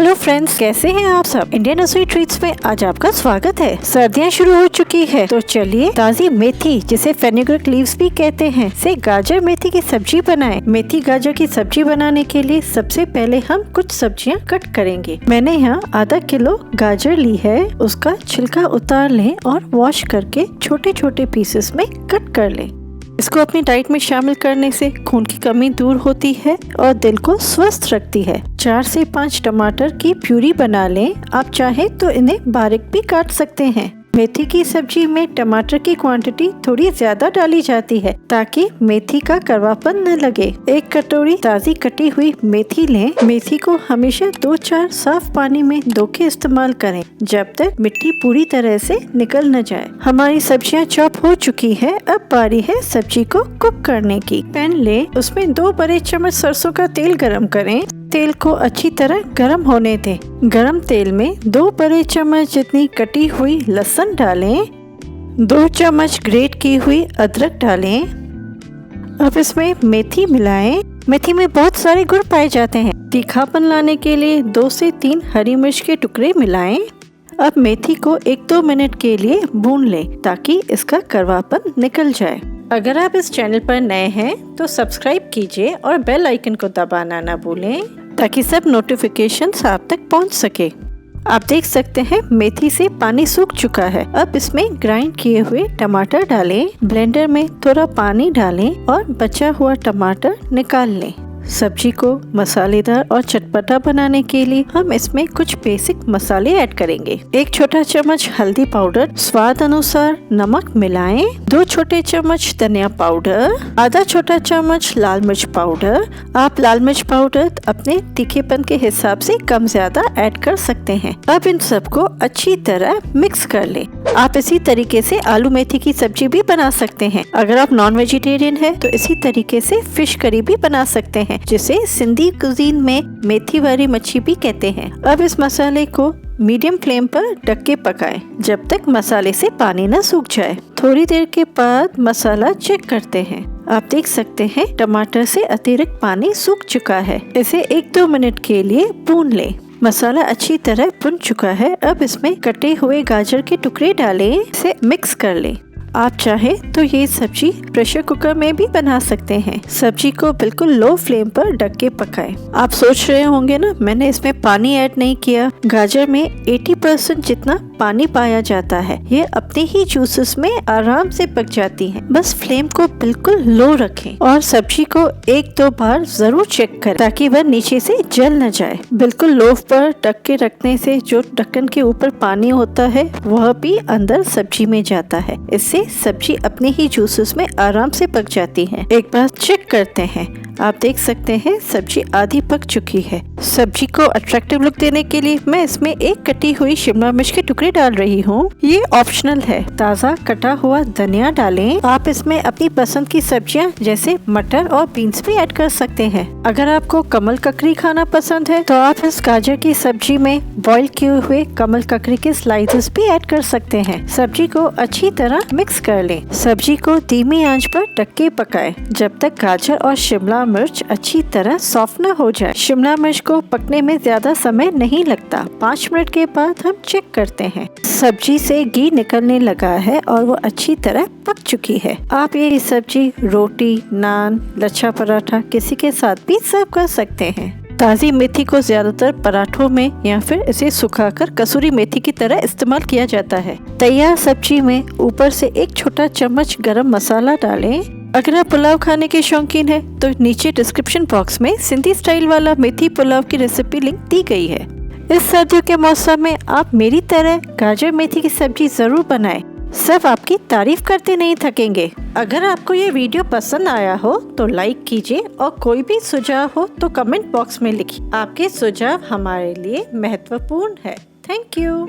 Hello friends, कैसे हैं आप सब। इंडियन रसोई ट्रीट्स में आज आपका स्वागत है। सर्दियाँ शुरू हो चुकी है तो चलिए ताज़ी मेथी, जिसे फेनुग्रीक लीव्स भी कहते हैं, से गाजर मेथी की सब्जी बनाएं। मेथी गाजर की सब्जी बनाने के लिए सबसे पहले हम कुछ सब्जियां कट करेंगे। मैंने यहाँ आधा किलो गाजर ली है। उसका छिलका उतार लें और वॉश करके छोटे छोटे पीसेस में कट कर लें। इसको अपनी डाइट में शामिल करने से खून की कमी दूर होती है और दिल को स्वस्थ रखती है। 4 से 5 टमाटर की प्यूरी बना लें। आप चाहे तो इन्हें बारीक भी काट सकते हैं। मेथी की सब्जी में टमाटर की क्वांटिटी थोड़ी ज्यादा डाली जाती है ताकि मेथी का कड़वापन न लगे। 1 कटोरी ताज़ी कटी हुई मेथी लें। मेथी को हमेशा 2-4 साफ पानी में धो के इस्तेमाल करें जब तक मिट्टी पूरी तरह से निकल न जाए। हमारी सब्जियां चॉप हो चुकी है। अब बारी है सब्जी को कुक करने की। पैन ले, उसमें 2 बड़े चम्मच सरसों का तेल गरम करें। तेल को अच्छी तरह गरम होने दें। गरम तेल में 2 बड़े चम्मच जितनी कटी हुई लहसुन डालें। 2 चम्मच ग्रेट की हुई अदरक डालें। अब इसमें मेथी मिलाएं। मेथी में बहुत सारे गुण पाए जाते हैं। तीखापन लाने के लिए 2 से 3 हरी मिर्च के टुकड़े मिलाएं। अब मेथी को 1-2 मिनट के लिए भून लें ताकि इसका कड़वापन निकल जाए। अगर आप इस चैनल पर नए हैं तो सब्सक्राइब कीजिए और बेल आइकन को दबाना ना भूलें ताकि सब नोटिफिकेशंस आप तक पहुंच सके। आप देख सकते हैं मेथी से पानी सूख चुका है। अब इसमें ग्राइंड किए हुए टमाटर डालें। ब्लेंडर में थोड़ा पानी डालें और बचा हुआ टमाटर निकाल लें। सब्जी को मसालेदार और चटपटा बनाने के लिए हम इसमें कुछ बेसिक मसाले ऐड करेंगे। 1 छोटा चम्मच हल्दी पाउडर, स्वाद अनुसार नमक मिलाएं। 2 छोटे चम्मच धनिया पाउडर, आधा छोटा चम्मच लाल मिर्च पाउडर। आप लाल मिर्च पाउडर अपने तीखेपन के हिसाब से कम ज्यादा ऐड कर सकते हैं। अब इन सबको अच्छी तरह मिक्स कर लें। आप इसी तरीके से आलू मेथी की सब्जी भी बना सकते हैं। अगर आप नॉन वेजिटेरियन है तो इसी तरीके से फिश करी भी बना सकते हैं, जिसे सिंधी कुजीन में मेथी वाली मच्छी भी कहते हैं। अब इस मसाले को मीडियम फ्लेम पर ढक के पकाएं जब तक मसाले से पानी न सूख जाए। थोड़ी देर के बाद मसाला चेक करते हैं। आप देख सकते हैं टमाटर से अतिरिक्त पानी सूख चुका है। इसे 1-2 मिनट के लिए भून लें। मसाला अच्छी तरह भुन चुका है। अब इसमें कटे हुए गाजर के टुकड़े डालें। इसे मिक्स कर लें। आप चाहे तो ये सब्जी प्रेशर कुकर में भी बना सकते हैं। सब्जी को बिल्कुल लो फ्लेम पर ढक के पकाएं। आप सोच रहे होंगे ना, मैंने इसमें पानी ऐड नहीं किया। गाजर में 80% जितना पानी पाया जाता है। ये अपने ही जूसेस में आराम से पक जाती हैं। बस फ्लेम को बिल्कुल लो रखें और सब्जी को 1-2 बार जरूर चेक करें ताकि वह नीचे से जल न जाए। बिल्कुल लो पर ढक के रखने से जो ढक्कन के ऊपर पानी होता है वह भी अंदर सब्जी में जाता है। इससे सब्जी अपने ही जूसेस में आराम से पक जाती है। एक बार चेक करते हैं। आप देख सकते हैं सब्जी आधी पक चुकी है। सब्जी को अट्रैक्टिव लुक देने के लिए मैं इसमें 1 कटी हुई शिमला मिर्च के टुकड़े डाल रही हूँ। ये ऑप्शनल है। ताज़ा कटा हुआ धनिया डालें। आप इसमें अपनी पसंद की सब्जियां जैसे मटर और बीन्स भी ऐड कर सकते हैं। अगर आपको कमल ककड़ी खाना पसंद है तो आप इस गाजर की सब्जी में बॉईल किए हुए कमल ककड़ी के स्लाइसेस भी ऐड कर सकते हैं। सब्जी को अच्छी तरह मिक्स कर लें। सब्जी को धीमी आंच पर ढक के पकाएं जब तक गाजर और शिमला मिर्च अच्छी तरह सॉफ्ट न हो जाए। शिमला मिर्च को पकने में ज्यादा समय नहीं लगता। 5 मिनट के बाद हम चेक करते हैं। सब्जी से घी निकलने लगा है और वो अच्छी तरह पक चुकी है। आप ये सब्जी रोटी, नान, लच्छा पराठा किसी के साथ भी सर्व कर सकते हैं। ताज़ी मेथी को ज्यादातर पराठों में या फिर इसे सुखाकर कसूरी मेथी की तरह इस्तेमाल किया जाता है। तैयार सब्जी में ऊपर से 1 छोटा चम्मच गरम मसाला डालें। अगर आप पुलाव खाने के शौकीन हैं तो नीचे डिस्क्रिप्शन बॉक्स में सिंधी स्टाइल वाला मेथी पुलाव की रेसिपी लिंक दी गई है। इस सर्दियों के मौसम में आप मेरी तरह गाजर मेथी की सब्जी जरूर बनाएं। सब आपकी तारीफ करते नहीं थकेंगे। अगर आपको ये वीडियो पसंद आया हो तो लाइक कीजिए और कोई भी सुझाव हो तो कमेंट बॉक्स में लिखिए। आपके सुझाव हमारे लिए महत्वपूर्ण है। Thank you.